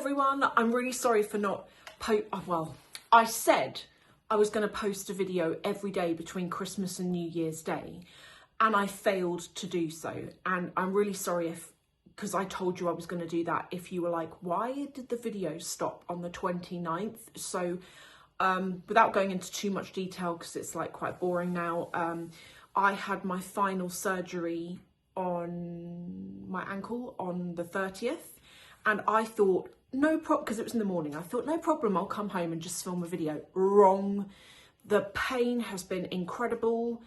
everyone, I'm really sorry for not I said I was going to post a video every day between Christmas and New Year's Day, and I failed to do so, and I'm really sorry because I told you I was going to do that, if you were like, why did the video stop on the 29th? So without going into too much detail, because it's like quite boring now, I had my final surgery on my ankle on the 30th, and I thought, no problem, because it was in the morning, I thought, no problem, I'll come home and just film a video. Wrong. The pain has been incredible.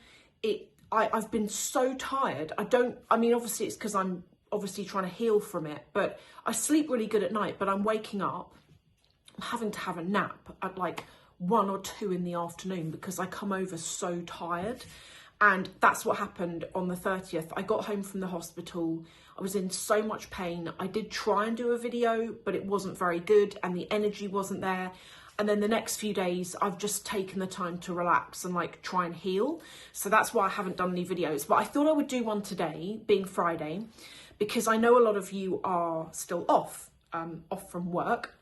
I've been so tired. I mean, obviously it's because I'm obviously trying to heal from it, but I sleep really good at night, but I'm waking up, I'm having to have a nap at like 1 or 2 in the afternoon because I come over so tired. And that's what happened on the 30th. I got home from the hospital. I was in so much pain. I did try and do a video, but it wasn't very good and the energy wasn't there. And then the next few days, I've just taken the time to relax and like try and heal. So that's why I haven't done any videos. But I thought I would do one today, being Friday, because I know a lot of you are still off from work.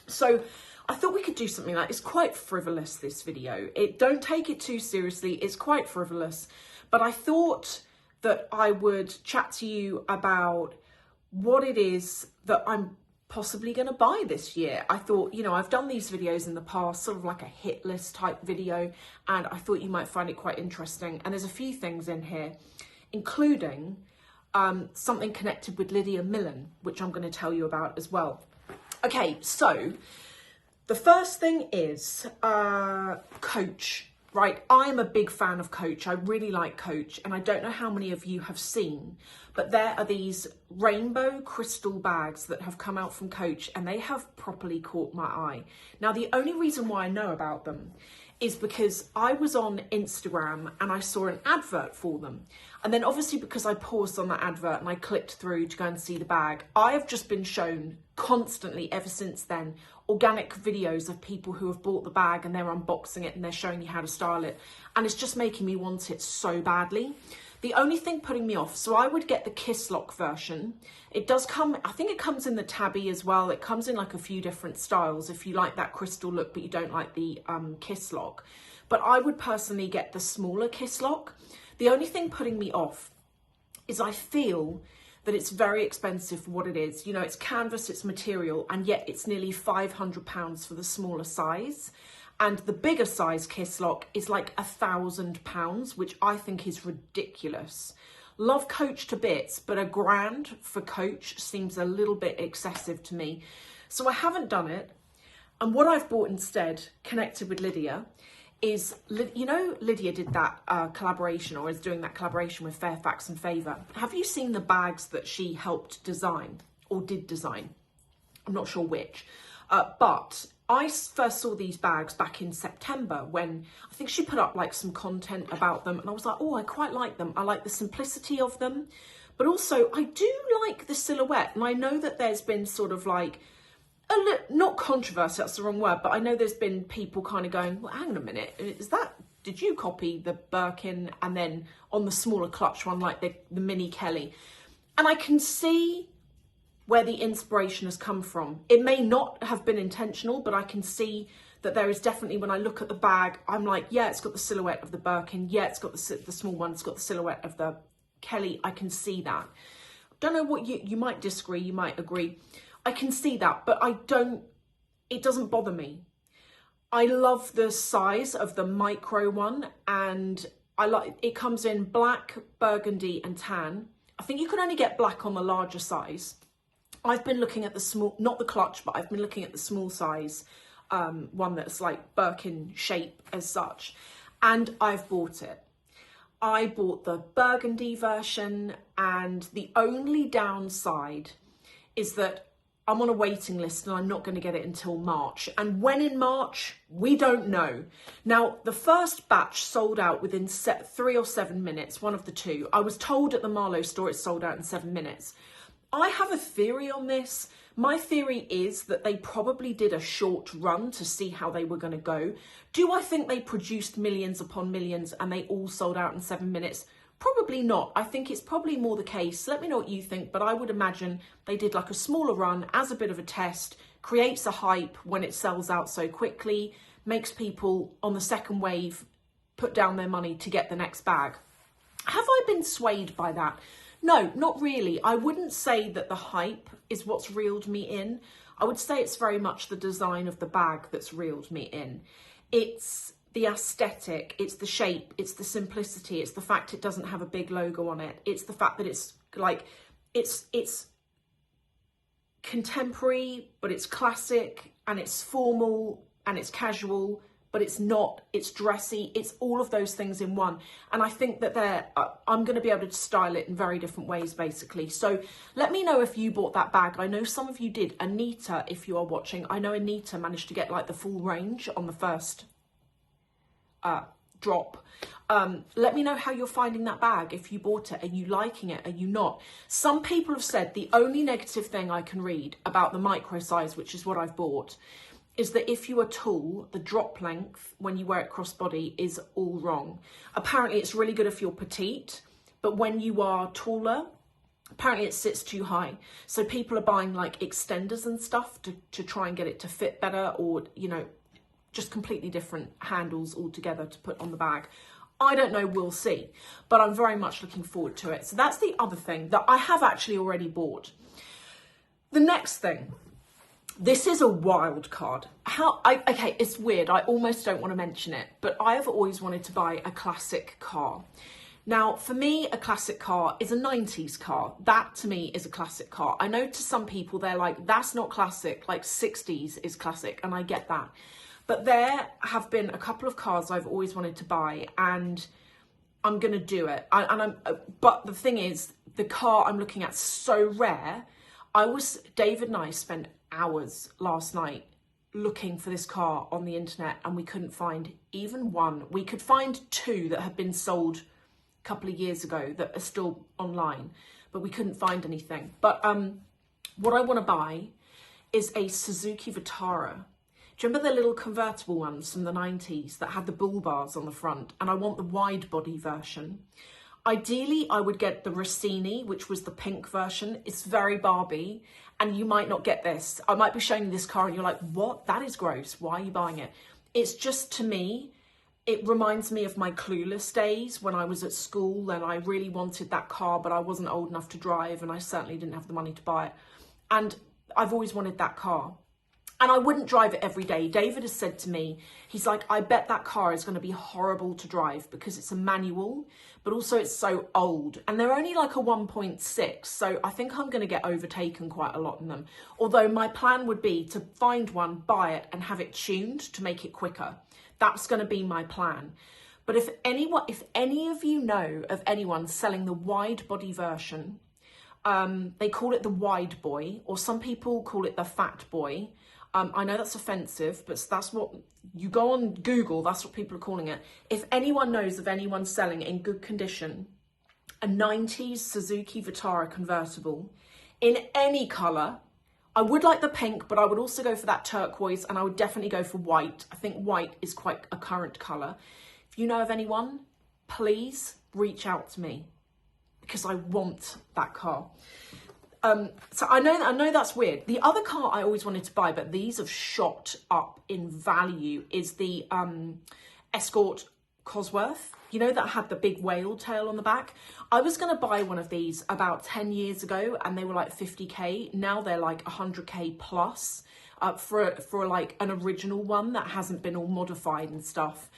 So I thought we could do something like, it's quite frivolous, this video. Don't take it too seriously, it's quite frivolous. But I thought that I would chat to you about what it is that I'm possibly going to buy this year. I thought, you know, I've done these videos in the past, sort of like a hit list type video, and I thought you might find it quite interesting. And there's a few things in here, including something connected with Lydia Millen, which I'm going to tell you about as well. Okay, so the first thing is Coach, right? I'm a big fan of Coach. I really like Coach, and I don't know how many of you have seen, but there are these rainbow crystal bags that have come out from Coach, and they have properly caught my eye. Now, the only reason why I know about them is because I was on Instagram and I saw an advert for them. And then obviously because I paused on that advert and I clicked through to go and see the bag, I have just been shown constantly ever since then organic videos of people who have bought the bag and they're unboxing it and they're showing you how to style it. And it's just making me want it so badly. The only thing putting me off, so I would get the Kiss Lock version. It does come, I think it comes in the tabby as well. It comes in like a few different styles if you like that crystal look, but you don't like the Kiss Lock. But I would personally get the smaller Kiss Lock. The only thing putting me off is I feel that it's very expensive for what it is. You know, it's canvas, it's material, and yet it's nearly £500 for the smaller size. And the bigger size Kiss Lock is like £1,000, which I think is ridiculous. Love Coach to bits, but £1,000 for Coach seems a little bit excessive to me. So I haven't done it. And what I've bought instead, connected with Lydia, is, you know, Lydia did that collaboration, or is doing that collaboration with Fairfax and Favor. Have you seen the bags that she helped design, or did design? I'm not sure which, but I first saw these bags back in September when I think she put up like some content about them, and I was like, oh, I quite like them. I like the simplicity of them, but also I do like the silhouette. And I know that there's been sort of like, not controversy, that's the wrong word, but I know there's been people kind of going, well, hang on a minute, did you copy the Birkin and then on the smaller clutch one, like the mini Kelly? And I can see where the inspiration has come from. It may not have been intentional, but I can see that there is definitely, when I look at the bag, I'm like, yeah, it's got the silhouette of the Birkin. Yeah, it's got the small one. It's got the silhouette of the Kelly. I can see that. Don't know what you might disagree. You might agree. I can see that, but it doesn't bother me. I love the size of the micro one, and it comes in black, burgundy and tan. I think you can only get black on the larger size. I've been looking at the small, not the clutch, but I've been looking at the small size one that's like Birkin shape as such, and I've bought it. I bought the burgundy version, and the only downside is that I'm on a waiting list and I'm not going to get it until March. And when in March, we don't know. Now, the first batch sold out within 3 or 7 minutes, one of the two. I was told at the Marlowe store it sold out in 7 minutes. I have a theory on this. My theory is that they probably did a short run to see how they were going to go. Do I think they produced millions upon millions and they all sold out in 7 minutes? Probably not. I think it's probably more the case. Let me know what you think, but I would imagine they did like a smaller run as a bit of a test, creates a hype when it sells out so quickly, makes people on the second wave put down their money to get the next bag. Have I been swayed by that? No, not really. I wouldn't say that the hype is what's reeled me in. I would say it's very much the design of the bag that's reeled me in. It's the aesthetic, it's the shape, it's the simplicity, it's the fact it doesn't have a big logo on it. It's the fact that it's like, it's contemporary, but it's classic, and it's formal, and it's casual, but it's not, it's dressy, it's all of those things in one. And I think that I'm going to be able to style it in very different ways, basically. So let me know if you bought that bag. I know some of you did. Anita, if you are watching, I know Anita managed to get like the full range on the first drop. Let me know how you're finding that bag. If you bought it, are you liking it? Are you not? Some people have said the only negative thing I can read about the micro size, which is what I've bought, is that if you are tall, the drop length when you wear it crossbody is all wrong. Apparently it's really good if you're petite, but when you are taller, apparently it sits too high. So people are buying like extenders and stuff to try and get it to fit better, or, you know, just completely different handles altogether to put on the bag. I don't know, we'll see, but I'm very much looking forward to it. So that's the other thing that I have actually already bought. The next thing, this is a wild card. Okay, it's weird. I almost don't want to mention it, but I have always wanted to buy a classic car. Now, for me, a classic car is a 90s car. That, to me, is a classic car. I know to some people, they're like, that's not classic, like 60s is classic, and I get that. But there have been a couple of cars I've always wanted to buy, and I'm going to do it. But the thing is, the car I'm looking at is so rare. David and I spent hours last night looking for this car on the internet, and we couldn't find even one. We could find two that had been sold a couple of years ago that are still online, but we couldn't find anything. But what I want to buy is a Suzuki Vitara. Do you remember the little convertible ones from the 90s that had the bull bars on the front? And I want the wide body version. Ideally, I would get the Rossini, which was the pink version. It's very Barbie, and you might not get this. I might be showing you this car and you're like, what? That is gross. Why are you buying it? It's just, to me, it reminds me of my Clueless days when I was at school and I really wanted that car, but I wasn't old enough to drive, and I certainly didn't have the money to buy it. And I've always wanted that car. And I wouldn't drive it every day. David has said to me, he's like, I bet that car is going to be horrible to drive because it's a manual, but also it's so old. And they're only like a 1.6. So I think I'm going to get overtaken quite a lot in them. Although my plan would be to find one, buy it, and have it tuned to make it quicker. That's going to be my plan. But if any of you know of anyone selling the wide body version, they call it the wide boy, or some people call it the fat boy. I know that's offensive, but that's what you go on Google, that's what people are calling it. If anyone knows of anyone selling in good condition a 90s Suzuki Vitara convertible in any colour, I would like the pink, but I would also go for that turquoise, and I would definitely go for white. I think white is quite a current colour. If you know of anyone, please reach out to me because I want that car. So I know that's weird. The other car I always wanted to buy, but these have shot up in value, is the Escort Cosworth. You know, that had the big whale tail on the back. I was going to buy one of these about 10 years ago, and they were like 50k. Now they're like 100k plus for like an original one that hasn't been all modified and stuff.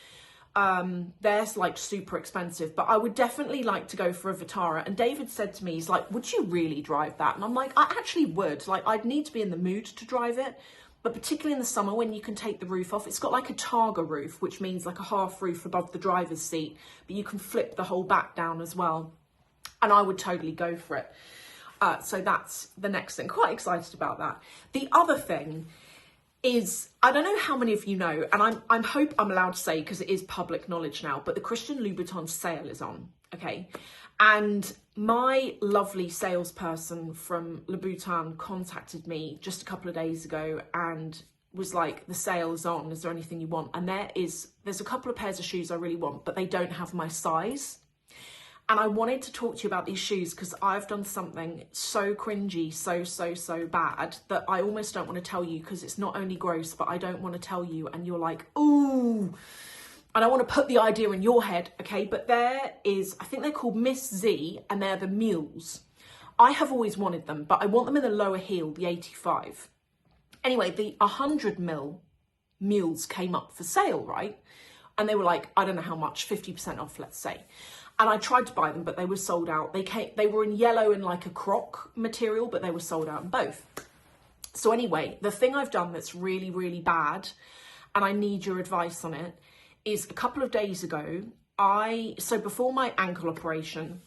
They're like super expensive, but I would definitely like to go for a Vitara. And David said to me, he's like, would you really drive that? And I'm like, I actually would. Like, I'd need to be in the mood to drive it, but particularly in the summer when you can take the roof off. It's got like a targa roof, which means like a half roof above the driver's seat, but you can flip the whole back down as well. And I would totally go for it. So that's the next thing. Quite excited about that. The other thing is, I don't know how many of you know, and I hope I'm allowed to say because it is public knowledge now, but the Christian Louboutin sale is on, okay? And my lovely salesperson from Louboutin contacted me just a couple of days ago and was like, the sale is on, is there anything you want? And there's a couple of pairs of shoes I really want, but they don't have my size. And I wanted to talk to you about these shoes because I've done something so cringy, so bad that I almost don't want to tell you because it's not only gross, but I don't want to tell you and you're like, ooh. And I want to put the idea in your head, okay? But there is, I think they're called Miss Z and they're the mules. I have always wanted them, but I want them in the lower heel, the 85. Anyway, the 100 mil mules came up for sale, right? And they were like, I don't know how much, 50% off, let's say. And I tried to buy them, but they were sold out. They were in yellow and like a croc material, but they were sold out in both. So anyway, the thing I've done that's really, really bad, and I need your advice on it, is a couple of days ago, so before my ankle operation,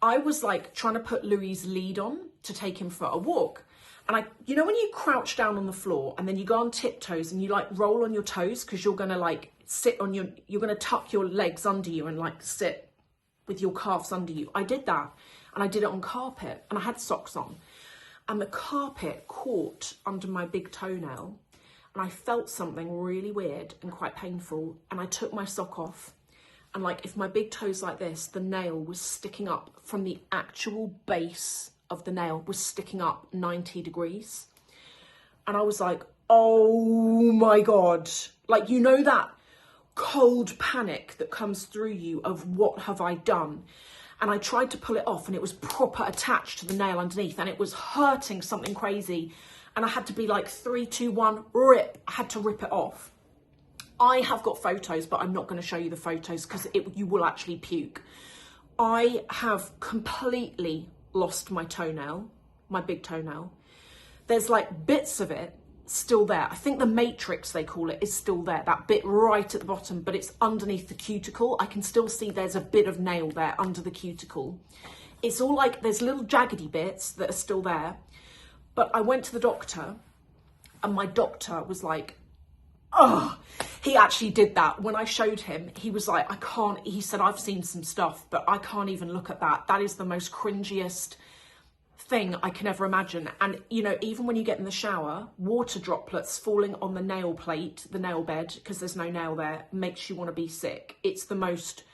I was like trying to put Louis's lead on to take him for a walk. And you know when you crouch down on the floor and then you go on tiptoes and you like roll on your toes because you're going to like sit on you're going to tuck your legs under you and like sit with your calves under you. I did that and I did it on carpet and I had socks on and the carpet caught under my big toenail and I felt something really weird and quite painful and I took my sock off and like if my big toe's like this, the nail was sticking up from the actual base of the nail was sticking up 90 degrees. And I was like, oh my God. Like, you know that cold panic that comes through you of what have I done? And I tried to pull it off and it was proper attached to the nail underneath and it was hurting something crazy. And I had to be like 3, 2, 1, rip. I had to rip it off. I have got photos, but I'm not going to show you the photos because you will actually puke. I have completely lost my toenail, my big toenail. There's like bits of it still there. I think the matrix, they call it, is still there. That bit right at the bottom, but it's underneath the cuticle. I can still see there's a bit of nail there under the cuticle. It's all like there's little jaggedy bits that are still there. But I went to the doctor and my doctor was like, oh, he actually did that. When I showed him, he was like, I can't, he said, I've seen some stuff, but I can't even look at that. That is the most cringiest thing I can ever imagine. And, you know, even when you get in the shower, water droplets falling on the nail plate, the nail bed, because there's no nail there, makes you want to be sick. It's the most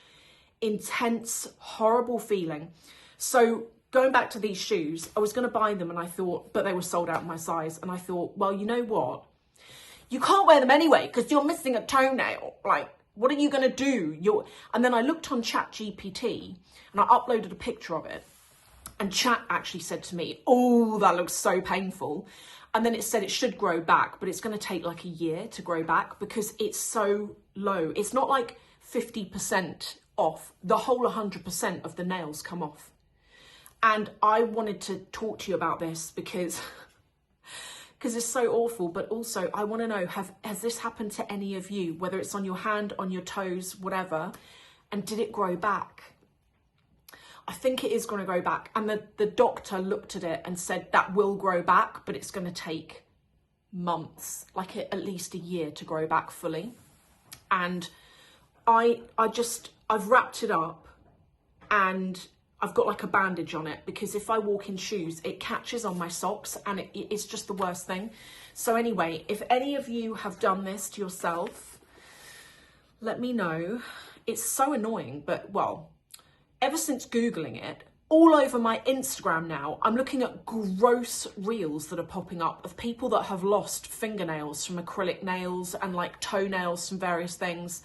intense, horrible feeling. So going back to these shoes, I was going to buy them and I thought, but they were sold out in my size. And I thought, well, you know what? You can't wear them anyway because you're missing a toenail. Like, what are you going to do? And then I looked on ChatGPT and I uploaded a picture of it. And Chat actually said to me, oh, that looks so painful. And then it said it should grow back, but it's going to take like a year to grow back because it's so low. It's not like 50% off. The whole 100% of the nails come off. And I wanted to talk to you about this because it's so awful, but also I want to know, has this happened to any of you, whether it's on your hand, on your toes, whatever, and did it grow back? I think it is going to grow back. And the doctor looked at it and said that will grow back, but it's going to take months, like at least a year to grow back fully. And I've wrapped it up and I've got like a bandage on it because if I walk in shoes, it catches on my socks and it's just the worst thing. So anyway, if any of you have done this to yourself, let me know. It's so annoying, but well, ever since Googling it, all over my Instagram now, I'm looking at gross reels that are popping up of people that have lost fingernails from acrylic nails and like toenails from various things.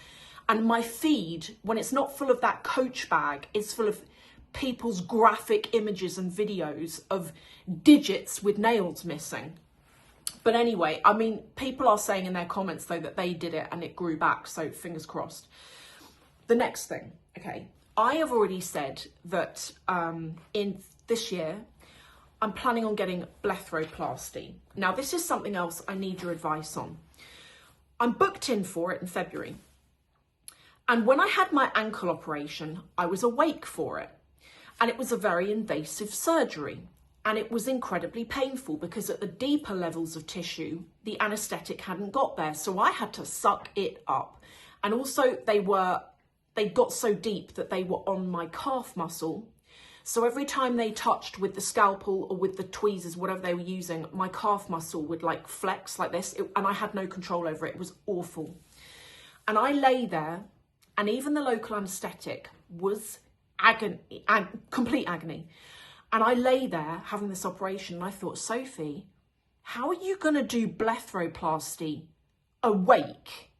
And my feed, when it's not full of that Coach bag, it's full of people's graphic images and videos of digits with nails missing. But anyway, I mean, people are saying in their comments though that they did it and it grew back, so fingers crossed. The next thing, okay, I have already said that in this year I'm planning on getting blepharoplasty. Now this is something else I need your advice on. I'm booked in for it in February, and when I had my ankle operation I was awake for it. And it was a very invasive surgery and it was incredibly painful because at the deeper levels of tissue, the anaesthetic hadn't got there. So I had to suck it up. And also they got so deep that they were on my calf muscle. So every time they touched with the scalpel or with the tweezers, whatever they were using, my calf muscle would like flex like this. And I had no control over it. It was awful. And I lay there and even the local anaesthetic was agony, complete agony. And I lay there having this operation and I thought, Sophie, how are you going to do blepharoplasty awake?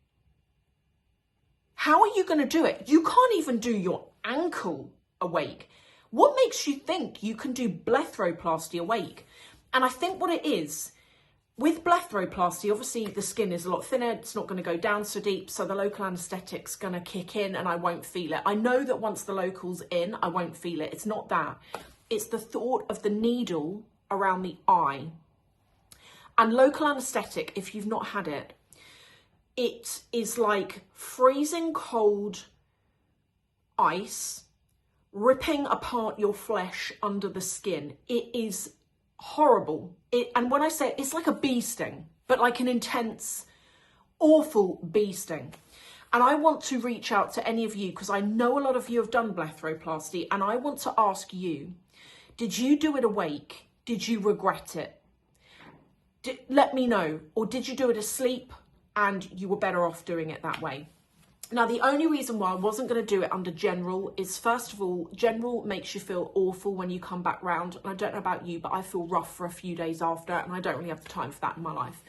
How are you going to do it? You can't even do your ankle awake. What makes you think you can do blepharoplasty awake? And I think what it is, with blepharoplasty, obviously the skin is a lot thinner, it's not going to go down so deep, so the local anaesthetic's going to kick in and I won't feel it. I know that once the local's in, I won't feel it. It's not that. It's the thought of the needle around the eye. And local anaesthetic, if you've not had it, it is like freezing cold ice ripping apart your flesh under the skin. It is horrible. And when I say it, it's like a bee sting, but like an intense, awful bee sting. And I want to reach out to any of you, because I know a lot of you have done blepharoplasty, and I want to ask you, did you do it awake? Did you regret it? Let me know. Or did you do it asleep and you were better off doing it that way? Now, the only reason why I wasn't going to do it under general is, first of all, general makes you feel awful when you come back round. And I don't know about you, but I feel rough for a few days after, and I don't really have the time for that in my life.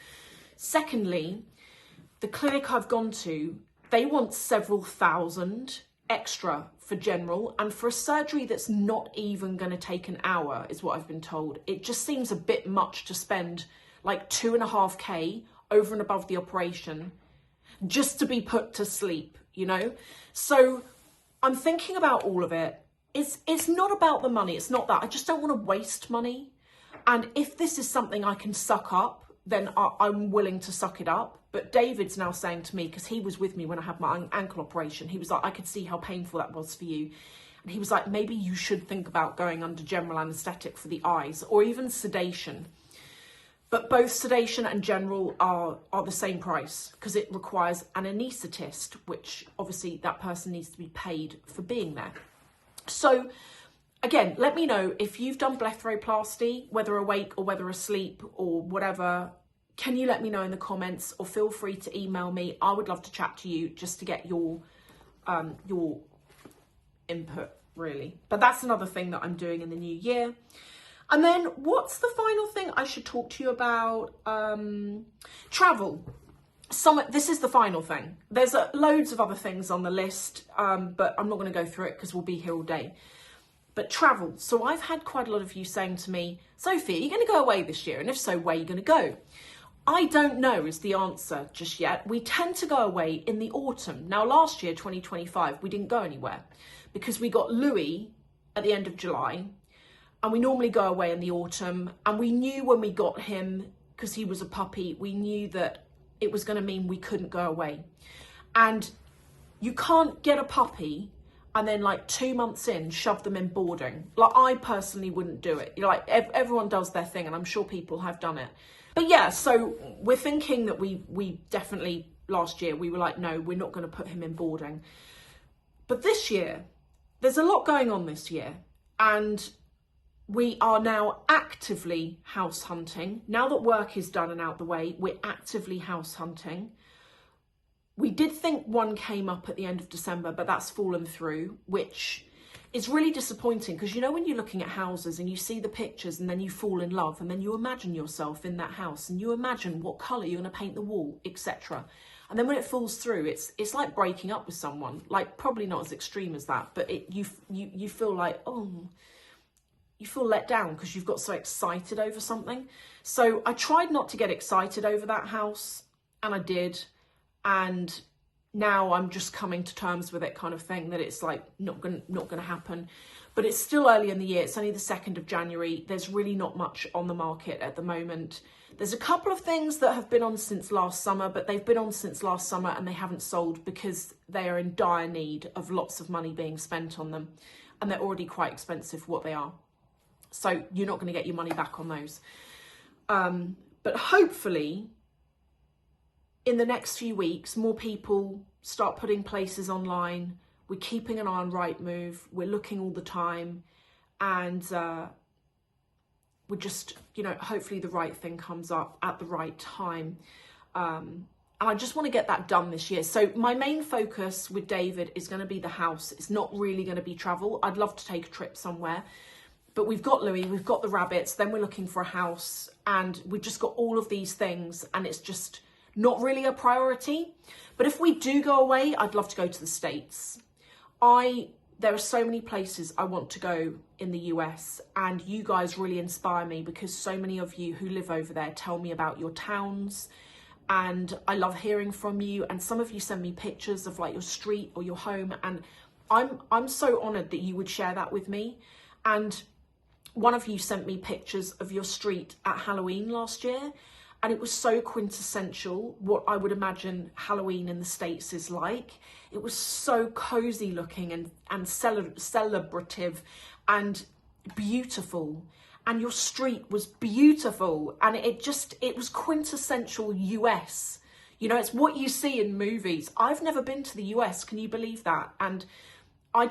Secondly, the clinic I've gone to, they want several thousand extra for general, and for a surgery that's not even going to take an hour, is what I've been told. It just seems a bit much to spend like 2.5K over and above the operation just to be put to sleep, you know? So I'm thinking about all of it. It's not about the money. It's not that. I just don't want to waste money. And if this is something I can suck up, then I'm willing to suck it up. But David's now saying to me, because he was with me when I had my ankle operation, he was like, I could see how painful that was for you. And he was like, maybe you should think about going under general anaesthetic for the eyes, or even sedation. But both sedation and general are the same price, because it requires an anaesthetist, which obviously that person needs to be paid for being there. So again, let me know if you've done blepharoplasty, whether awake or whether asleep or whatever. Can you let me know in the comments, or feel free to email me? I would love to chat to you just to get your input, really. But that's another thing that I'm doing in the new year. And then what's the final thing I should talk to you about? Travel. This is the final thing. There's loads of other things on the list, but I'm not going to go through it because we'll be here all day. But travel. So I've had quite a lot of you saying to me, Sophie, are you going to go away this year? And if so, where are you going to go? I don't know is the answer just yet. We tend to go away in the autumn. Now, last year, 2025, we didn't go anywhere because we got Louis at the end of July. And we normally go away in the autumn. And we knew when we got him, because he was a puppy, we knew that it was going to mean we couldn't go away. And you can't get a puppy and then like 2 months in, shove them in boarding. Like, I personally wouldn't do it. Like, everyone does their thing, and I'm sure people have done it. But yeah, so we're thinking that we definitely, last year, we were like, no, we're not going to put him in boarding. But this year, there's a lot going on this year. And we are now actively house hunting. Now that work is done and out the way, we're actively house hunting. We did think one came up at the end of December, but that's fallen through, which is really disappointing, because you know when you're looking at houses and you see the pictures and then you fall in love and then you imagine yourself in that house and you imagine what colour you're going to paint the wall, etc. And then when it falls through, it's like breaking up with someone. Like, probably not as extreme as that, but you feel like, oh, you feel let down because you've got so excited over something. So I tried not to get excited over that house, and I did. And now I'm just coming to terms with it, kind of thing, that it's like not gonna happen. But it's still early in the year. It's only the 2nd of January. There's really not much on the market at the moment. There's a couple of things that have been on since last summer, but they've been on since last summer and they haven't sold because they are in dire need of lots of money being spent on them. And they're already quite expensive for what they are. So you're not going to get your money back on those. But hopefully, in the next few weeks, more people start putting places online. We're keeping an eye on Rightmove. We're looking all the time. And we're just, you know, hopefully the right thing comes up at the right time. And I just want to get that done this year. So my main focus with David is going to be the house. It's not really going to be travel. I'd love to take a trip somewhere. But we've got Louis, we've got the rabbits, then we're looking for a house. And we've just got all of these things. And it's just not really a priority. But if we do go away, I'd love to go to the States. There are so many places I want to go in the US. And you guys really inspire me because so many of you who live over there tell me about your towns. And I love hearing from you, and some of you send me pictures of like your street or your home, and I'm so honoured that you would share that with me. And one of you sent me pictures of your street at Halloween last year, and it was so quintessential what I would imagine Halloween in the States is like. It was so cosy looking and celebrative and beautiful. And your street was beautiful, and it was quintessential US. You know, it's what you see in movies. I've never been to the US, can you believe that? And I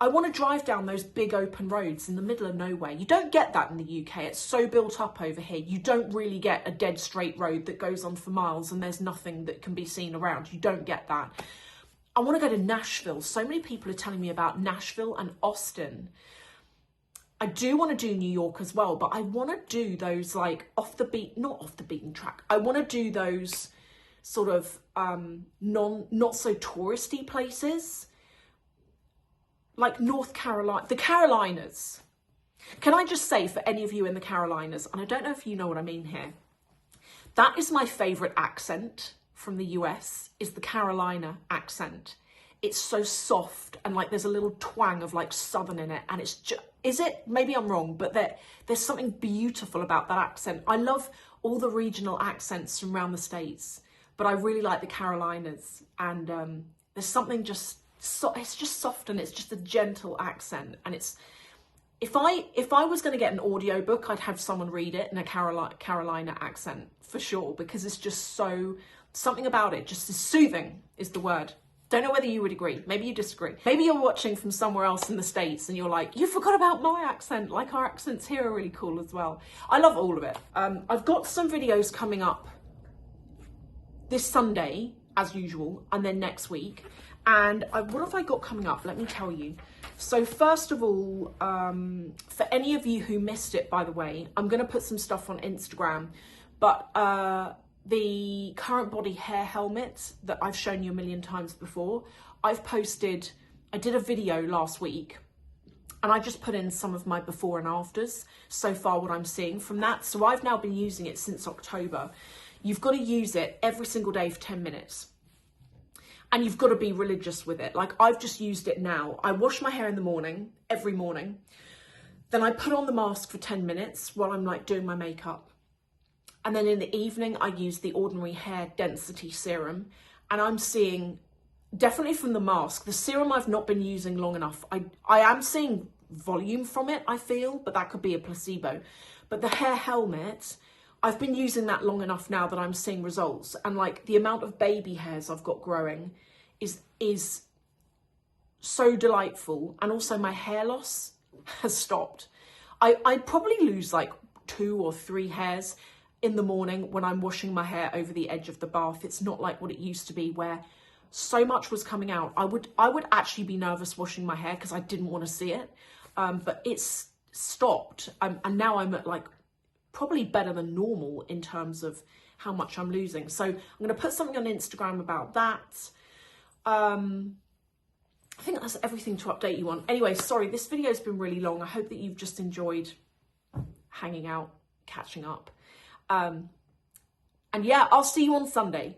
want to drive down those big open roads in the middle of nowhere. You don't get that in the UK. It's so built up over here. You don't really get a dead straight road that goes on for miles and there's nothing that can be seen around. You don't get that. I want to go to Nashville. So many people are telling me about Nashville and Austin. I do want to do New York as well, but I want to do those like not off the beaten track. I want to do those sort of not so touristy places, like North Carolina, the Carolinas. Can I just say for any of you in the Carolinas, and I don't know if you know what I mean here, that is my favourite accent from the US, is the Carolina accent. It's so soft and like there's a little twang of like Southern in it, and it's just, is it? Maybe I'm wrong, but there's something beautiful about that accent. I love all the regional accents from around the States, but I really like the Carolinas, and there's something it's just soft, and it's just a gentle accent. And it's, if I was going to get an audio book, I'd have someone read it in a Carolina accent for sure, because it's just so, something about it just is soothing is the word. Don't know whether you would agree. Maybe you disagree. Maybe you're watching from somewhere else in the States and you're like, you forgot about my accent. Like, our accents here are really cool as well. I love all of it. I've got some videos coming up this Sunday, as usual, and then next week. And what have I got coming up? Let me tell you. So first of all, for any of you who missed it, by the way, I'm going to put some stuff on Instagram. But the current body hair helmet that I've shown you a million times before, I did a video last week, and I just put in some of my before and afters, so far what I'm seeing from that. So I've now been using it since October. You've got to use it every single day for 10 minutes. And you've got to be religious with it. Like, I've just used it now. I wash my hair in the morning, every morning. Then I put on the mask for 10 minutes while I'm like doing my makeup. And then in the evening, I use the Ordinary Hair Density Serum. And I'm seeing, definitely from the mask, the serum I've not been using long enough. I am seeing volume from it, I feel, but that could be a placebo. But the hair helmet, I've been using that long enough now that I'm seeing results. And like the amount of baby hairs I've got growing is so delightful. And also my hair loss has stopped. I probably lose like 2 or 3 hairs in the morning when I'm washing my hair over the edge of the bath. It's not like what it used to be where so much was coming out. I would actually be nervous washing my hair because I didn't want to see it. But it's stopped. And now I'm at like probably better than normal in terms of how much I'm losing. So I'm going to put something on Instagram about that. I think that's everything to update you on. Anyway, sorry, this video has been really long. I hope that you've just enjoyed hanging out, catching up. And yeah, I'll see you on Sunday.